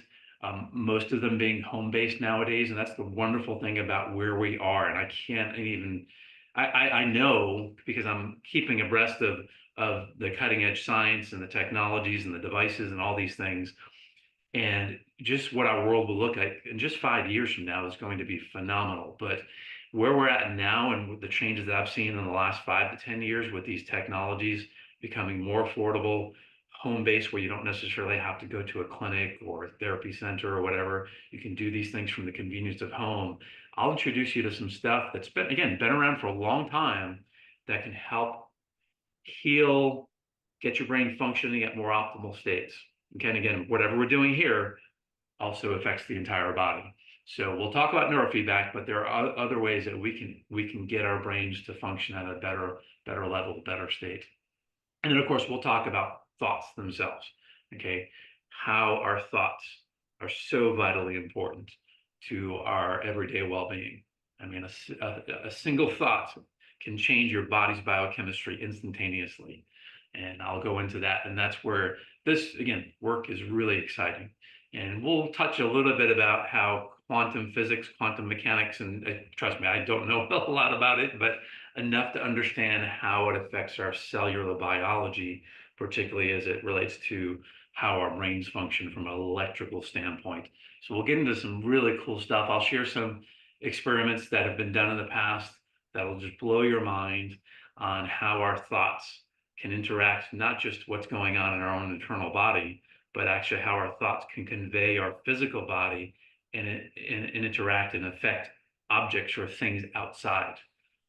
most of them being home-based nowadays. And that's the wonderful thing about where we are. And I can't even, I know, because I'm keeping abreast of the cutting edge science and the technologies and the devices and all these things. And just what our world will look like in just 5 years from now is going to be phenomenal. But where we're at now and with the changes that I've seen in the last 5 to 10 years with these technologies becoming more affordable, home-based, where you don't necessarily have to go to a clinic or a therapy center or whatever. You can do these things from the convenience of home. I'll introduce you to some stuff that's been around for a long time that can help heal, get your brain functioning at more optimal states. Okay, and again, whatever we're doing here also affects the entire body. So we'll talk about neurofeedback, but there are other ways that we can get our brains to function at a better level, better state. And then of course we'll talk about thoughts themselves. Okay, how our thoughts are so vitally important to our everyday well-being. I mean, a single thought can change your body's biochemistry instantaneously. And I'll go into that. And that's where this, again, work is really exciting. And we'll touch a little bit about how quantum physics, quantum mechanics, and trust me, I don't know a lot about it, but enough to understand how it affects our cellular biology, particularly as it relates to how our brains function from an electrical standpoint. So we'll get into some really cool stuff. I'll share some experiments that have been done in the past that'll just blow your mind on how our thoughts can interact, not just what's going on in our own internal body, but actually how our thoughts can convey our physical body and interact and affect objects or things outside.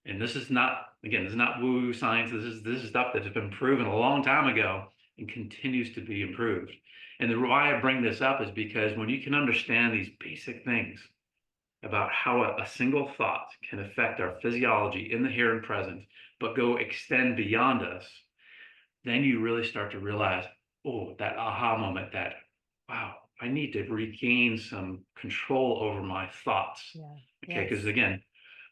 And this is not, again, this is not woo-woo science. This is stuff that has been proven a long time ago and continues to be improved. And the why I bring this up is because when you can understand these basic things about how a single thought can affect our physiology in the here and present, but go extend beyond us, then you really start to realize, oh, that aha moment, that, wow, I need to regain some control over my thoughts. Yeah. Okay, Yes. because again,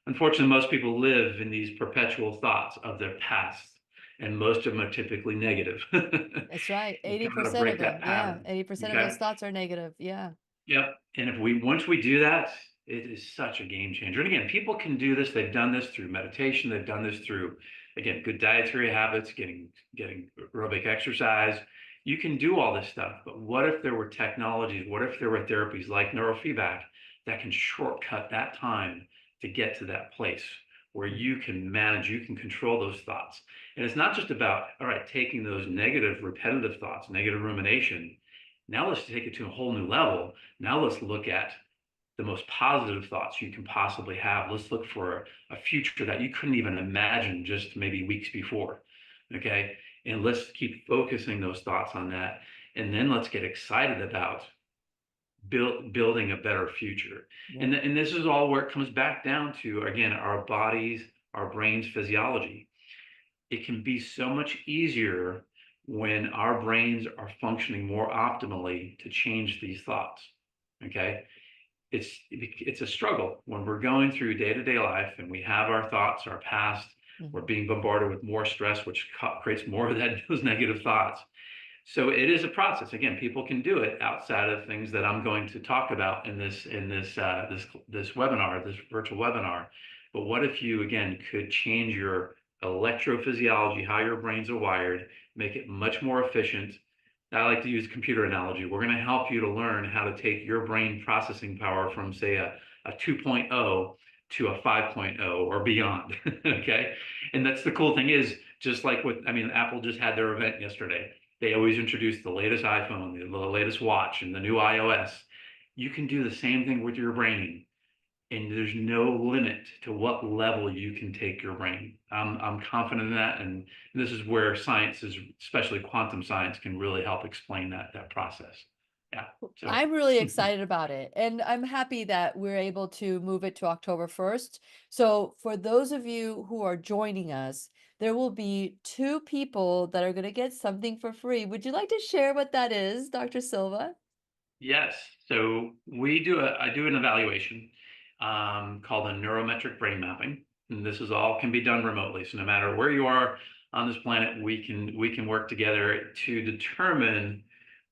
unfortunately, most people live in these perpetual thoughts of their past, and most of them are typically negative. That's right. You gotta 80% break of them. that Yeah. pattern. 80% of Okay. those thoughts are negative. Yeah. Yep. And if once we do that, it is such a game changer. And again, people can do this. They've done this through meditation. They've done this through, again, good dietary habits, getting aerobic exercise. You can do all this stuff. But what if there were technologies? What if there were therapies like neurofeedback that can shortcut that time to get to that place where you can manage, you can control those thoughts? And it's not just about, all right, taking those negative, repetitive thoughts, negative rumination, Now let's take it to a whole new level. Now let's look at the most positive thoughts you can possibly have. Let's look for a future that you couldn't even imagine just maybe weeks before. Okay. And let's keep focusing those thoughts on that. And then let's get excited about building a better future. Yeah. And this is all where it comes back down to, again, our bodies, our brain's physiology. It can be so much easier when our brains are functioning more optimally to change these thoughts. Okay. It's a struggle when we're going through day-to-day life and we have our thoughts, our past, we're Mhm. being bombarded with more stress, which creates more of that those negative thoughts. So it is a process. Again, people can do it outside of things that I'm going to talk about in this webinar, this virtual webinar. But what if you again could change your electrophysiology, how your brains are wired, make it much more efficient? I like to use a computer analogy. We're going to help you to learn how to take your brain processing power from, say, a 2.0 to a 5.0 or beyond. Okay. And that's the cool thing is, just like with, I mean, Apple just had their event yesterday. They always introduce the latest iPhone, the latest watch, and the new iOS. You can do the same thing with your brain, and there's no limit to what level you can take your brain. I'm confident in that, and this is where science is, especially quantum science, can really help explain that process. Yeah. So I'm really excited about it, and I'm happy that we're able to move it to October 1st. So for those of you who are joining us, there will be two people that are going to get something for free. Would you like to share what that is, Dr. Silva? yes, so I do an evaluation called a neurometric brain mapping, and this is all can be done remotely. So no matter where you are on this planet, we can work together to determine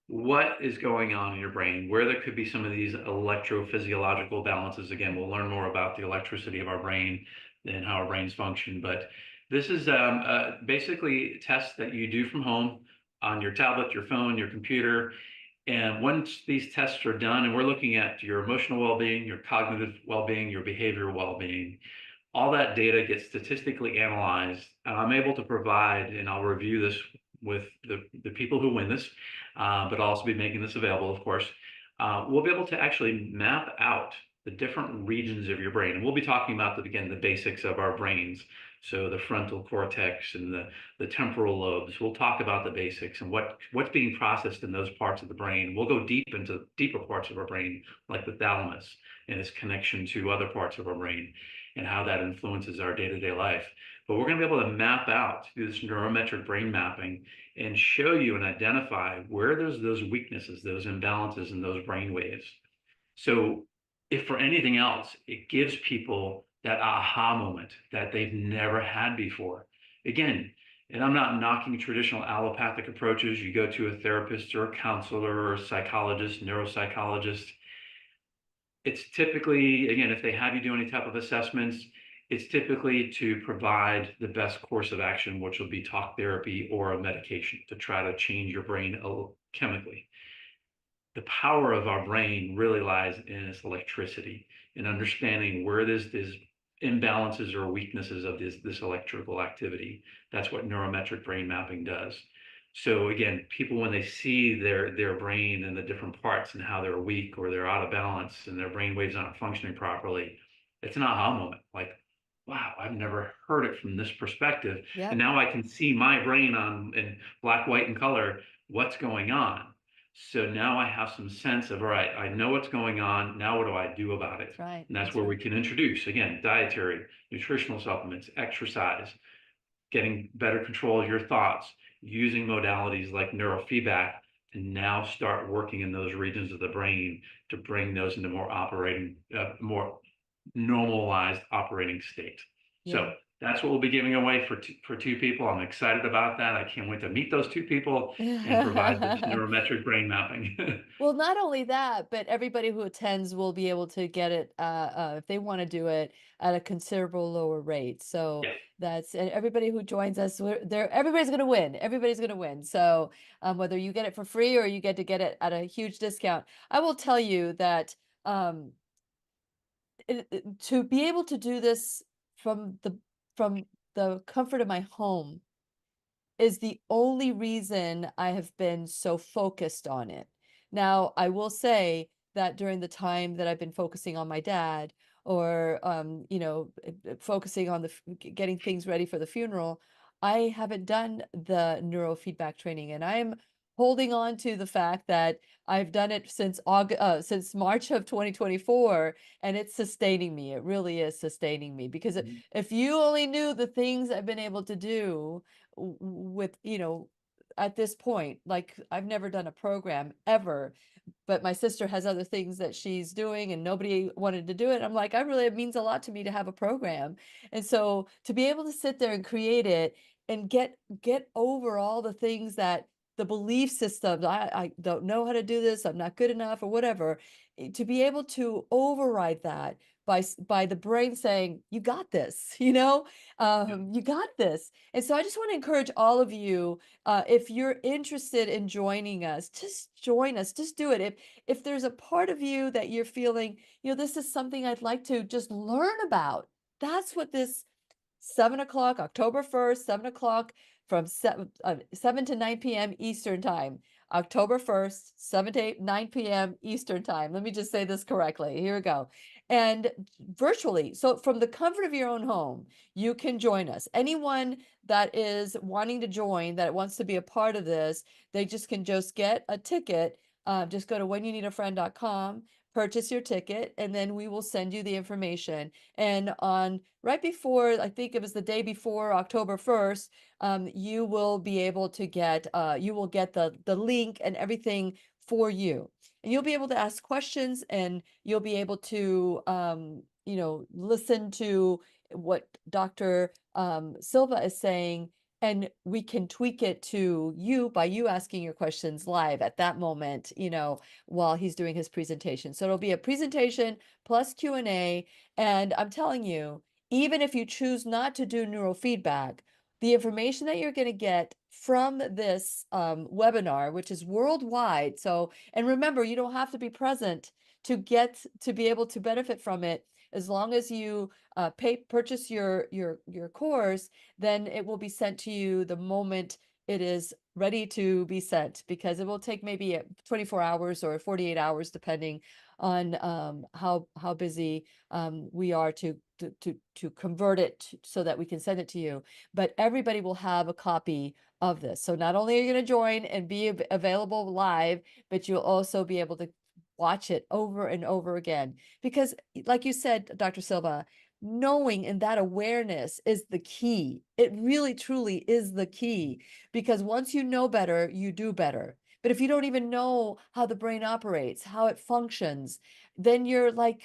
what is going on in your brain, where there could be some of these electrophysiological balances. Again, we'll learn more about the electricity of our brain and how our brains function. But this is basically tests that you do from home on your tablet, your phone, your computer. And once these tests are done, and we're looking at your emotional well-being, your cognitive well-being, your behavioral well-being, all that data gets statistically analyzed, and I'm able to provide, and I'll review this with the people who win this, but I'll also be making this available, of course. We'll be able to actually map out the different regions of your brain. And we'll be talking about, again, the basics of our brains. So the frontal cortex and the temporal lobes. We'll talk about the basics and what's being processed in those parts of the brain. We'll go deep into deeper parts of our brain, like the thalamus and its connection to other parts of our brain and how that influences our day-to-day life. But we're going to be able to map out, do this neurometric brain mapping, and show you and identify where there's those weaknesses, those imbalances in those brain waves. So if for anything else, it gives people that aha moment that they've never had before. Again, and I'm not knocking traditional allopathic approaches. You go to a therapist or a counselor or a psychologist, neuropsychologist. It's typically, again, if they have you do any type of assessments, it's typically to provide the best course of action, which will be talk therapy or a medication to try to change your brain chemically. The power of our brain really lies in its electricity and understanding where there's imbalances or weaknesses of this electrical activity. That's what neurometric brain mapping does. So again, people when they see their brain and the different parts and how they're weak or they're out of balance and their brain waves aren't functioning properly, it's an aha moment. Like, wow, I've never heard it from this perspective. And Yep. now I can see my brain on in black, white, and color, what's going on. So now I have some sense of, all right, I know what's going on. Now what do I do about it? That's right. And that's That's where we right. can introduce, again, dietary, nutritional supplements, exercise, getting better control of your thoughts, using modalities like neurofeedback to now start working in those regions of the brain to bring those into more normalized operating state. Yeah. So that's what we'll be giving away for two people. I'm excited about that. I can't wait to meet those two people and provide this neurometric brain mapping. Well, not only that, but everybody who attends will be able to get it if they want to do it at a considerable lower rate. So Yeah. that's and everybody who joins us, everybody's going to win. Everybody's going to win. So whether you get it for free or you get it at a huge discount, I will tell you that um, to be able to do this from from the comfort of my home is the only reason I have been so focused on it. Now, I will say that during the time that I've been focusing on my dad, or focusing on getting things ready for the funeral, I haven't done the neurofeedback training, and I'm holding on to the fact that I've done it since since March of 2024, and it's sustaining me. It really is sustaining me, because Mhm. if you only knew the things I've been able to do with, at this point, like, I've never done a program ever, but my sister has other things that she's doing and nobody wanted to do it. I'm like, it means a lot to me to have a program. And so to be able to sit there and create it and get over all the things that the belief systems, I don't know how to do this, I'm not good enough, or whatever, to be able to override that by the brain saying, you got this, Yeah. you got this. And so I just want to encourage all of you, if you're interested in joining us, just join us, just do it. If there's a part of you that you're feeling, this is something I'd like to just learn about, that's what this 7 o'clock, October 1st, 7 o'clock, from 7 to 9 p.m. Eastern time. October 1st, 7 to 9 p.m. Eastern time. Let me just say this correctly. Here we go. And virtually, so from the comfort of your own home, you can join us. Anyone that is wanting to join, that wants to be a part of this, they can just get a ticket. Just go to whenyounneedafriend.com, purchase your ticket, and then we will send you the information. And on right before, I think it was the day before October 1st, you will be able to get, you will get the link and everything for you. And you'll be able to ask questions, and you'll be able to, listen to what Dr. Silva is saying, and we can tweak it to you by you asking your questions live at that moment, while he's doing his presentation. So it'll be a presentation plus Q&A. And I'm telling you, even if you choose not to do neurofeedback, the information that you're going to get from this webinar, which is worldwide. So, and remember, you don't have to be present to be able to benefit from it. As long as you purchase your course, then it will be sent to you the moment it is ready to be sent, because it will take maybe 24 hours or 48 hours, depending on how busy we are to convert it so that we can send it to you. But everybody will have a copy of this. So not only are you going to join and be available live, but you'll also be able to watch it over and over again. Because like you said, Dr. Silva, knowing and that awareness is the key. It really, truly is the key, because once you know better, you do better. But if you don't even know how the brain operates, how it functions, then you're like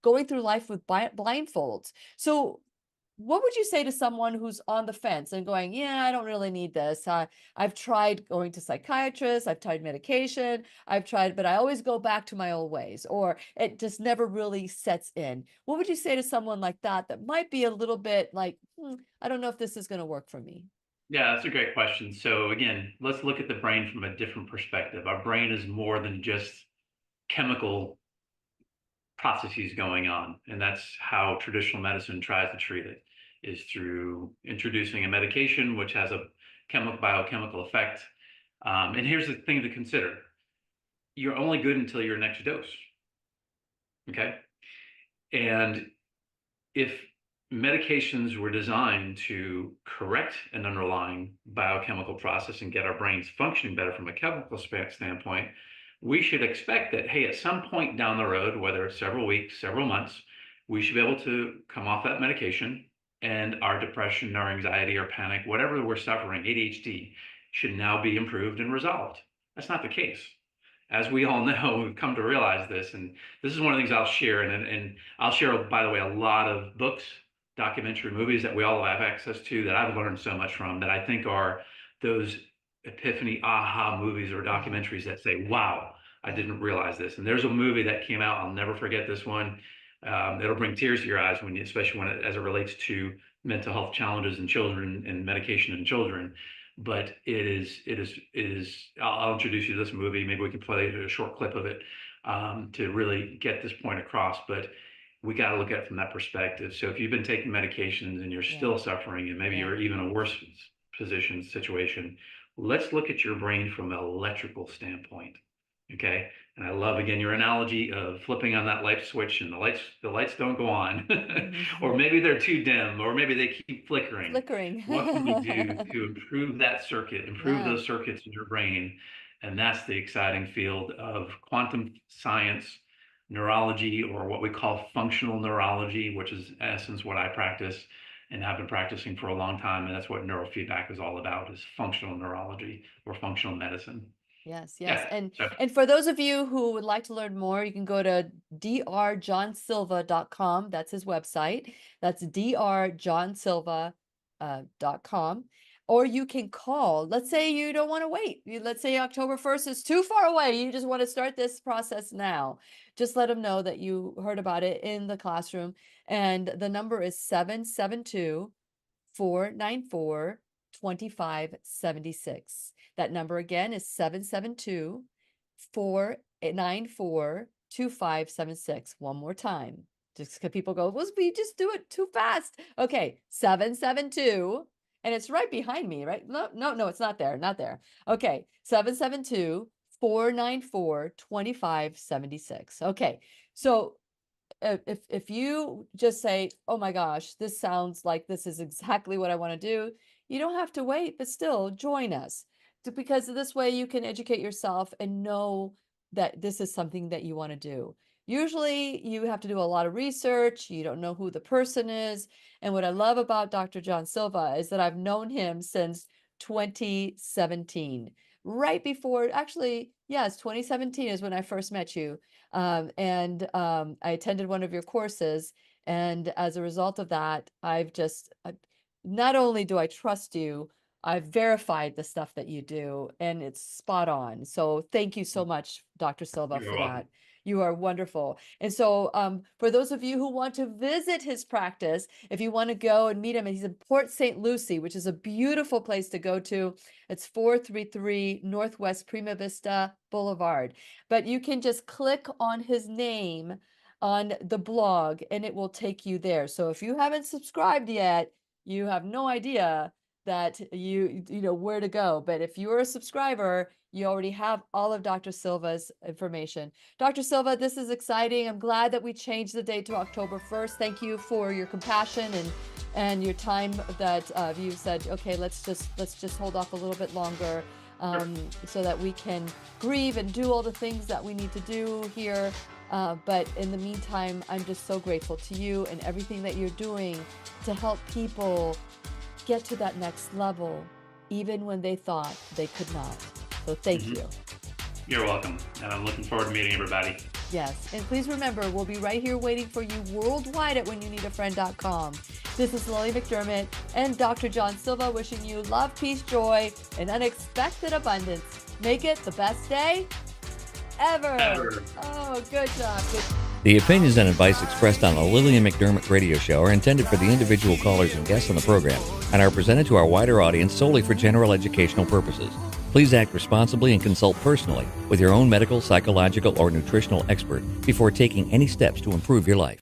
going through life with blindfolds. So what would you say to someone who's on the fence and going, yeah, I don't really need this. I've tried going to psychiatrists, I've tried medication, but I always go back to my old ways, or it just never really sets in. What would you say to someone like that might be a little bit like, I don't know if this is going to work for me? Yeah, that's a great question. So again, let's look at the brain from a different perspective. Our brain is more than just chemical processes going on, and that's how traditional medicine tries to treat it, is through introducing a medication which has a biochemical effect. And here's the thing to consider: you're only good until your next dose. Okay, and if medications were designed to correct an underlying biochemical process and get our brains functioning better from a chemical standpoint, we should expect that, hey, at some point down the road, whether it's several weeks, several months, we should be able to come off that medication, and our depression, our anxiety, our panic, whatever we're suffering, ADHD, should now be improved and resolved. That's not the case. As we all know, we've come to realize this, and this is one of the things I'll share. And I'll share, by the way, a lot of books, documentary movies that we all have access to, that I've learned so much from, that I think are those epiphany aha movies or Yeah, documentaries that say, wow, I yeah, didn't realize this. And there's a movie that came out, I'll never forget this one. It'll bring tears to your eyes especially as it relates to mental health challenges in children and medication in children. But it is. I'll introduce you to this movie. Maybe we can play a short clip of it to really get this point across. But we got to look at it from that perspective. So if you've been taking medications and you're yeah, still suffering, and maybe yeah, you're even a worse situation, let's look at your brain from an electrical standpoint. Okay. And I love, again, your analogy of flipping on that light switch and the lights don't go on, or maybe they're too dim, or maybe they keep flickering. Flickering. What can we do to improve that circuit, improve Yeah. those circuits in your brain? And that's the exciting field of quantum science, neurology, or what we call functional neurology, which is in essence what I practice and have been practicing for a long time. And that's what neurofeedback is all about, is functional neurology or functional medicine. Yes, yes. Yeah. And So and for those of you who would like to learn more, you can go to drjohnsilva.com. That's his website. That's drjohnsilva.com. Or you can call. Let's say you don't want to wait. Let's say October 1st is too far away. You just want to start this process now. Just let them know that you heard about it in the classroom. And the number is 772-494-2576. That number again is 772-494-2576. One more time. Just because people go, well, we just do it too fast. Okay, 772, and it's right behind me, right? No, it's not there, not there. Okay, 772-494-2576. Okay, so if you just say, oh my gosh, this sounds like this is exactly what I want to do, you don't have to wait, but still join us. Because this way you can educate yourself and know that this is something that you want to do. Usually you have to do a lot of research. You don't know who the person is. And what I love about Dr. John Silva is that I've known him since 2017, right before, actually, yes, 2017 is when I first met you. I attended one of your courses. And as a result of that, not only do I trust you, I've verified the stuff that you do, and it's spot on. So thank you so much, Dr. Silva, you're for welcome. that. You are wonderful. And so for those of you who want to visit his practice, if you want to go and meet him, he's in Port St. Lucie, which is a beautiful place to go to. It's 433 Northwest Prima Vista Boulevard. But you can just click on his name on the blog, and it will take you there. So if you haven't subscribed yet, you have no idea that you know where to go. But if you're a subscriber, you already have all of Dr. Silva's information. Dr. Silva, this is exciting. I'm glad that we changed the date to October 1st. Thank you for your compassion and your time that you said, okay, let's just hold off a little bit longer, so that we can grieve and do all the things that we need to do here. But in the meantime, I'm just so grateful to you and everything that you're doing to help people get to that next level, even when they thought they could not. So thank you. You're welcome. And I'm looking forward to meeting everybody. Yes. And please remember, we'll be right here waiting for you worldwide at whenyouneedafriend.com. This is Lily McDermott and Dr. John Silva wishing you love, peace, joy, and unexpected abundance. Make it the best day ever. Oh, good job. The opinions and advice expressed on the Lily and McDermott radio show are intended for the individual callers and guests on the program and are presented to our wider audience solely for general educational purposes. Please act responsibly and consult personally with your own medical, psychological, or nutritional expert before taking any steps to improve your life.